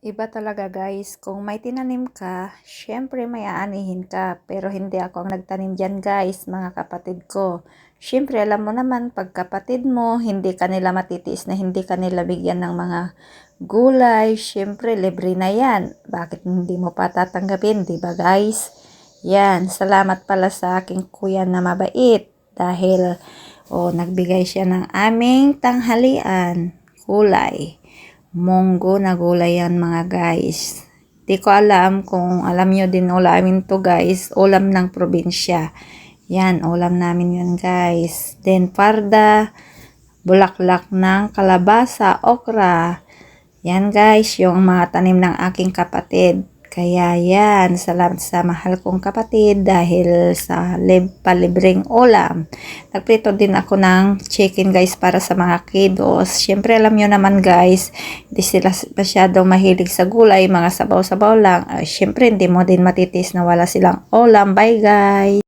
Iba talaga guys, kung may tinanim ka, syempre may aanihin ka. Pero hindi ako ang nagtanim dyan guys, mga kapatid ko. Syempre alam mo naman, pag kapatid mo, hindi ka nila matitiis na hindi ka nila bigyan ng mga gulay. Syempre libre na yan. Bakit hindi mo pa tatanggapin, di ba guys? Yan, salamat pala sa aking kuya na mabait. Dahil, nagbigay siya ng aming tanghalian, gulay. Munggo na gulay yan mga guys. Di ko alam kung alam nyo din ulamin to guys. Ulam ng probinsya. Yan, ulam namin yan guys. Then parda, bulaklak ng kalabasa, okra. Yan guys, yung mga tanim ng aking kapatid. Kaya yan, salamat sa mahal kong kapatid dahil sa palibreng ulam. Nagprito din ako ng chicken guys para sa mga kiddos. Siyempre alam nyo naman guys, hindi sila masyadong mahilig sa gulay, mga sabaw-sabaw lang. Siyempre hindi mo din matitis na wala silang ulam. Bye guys!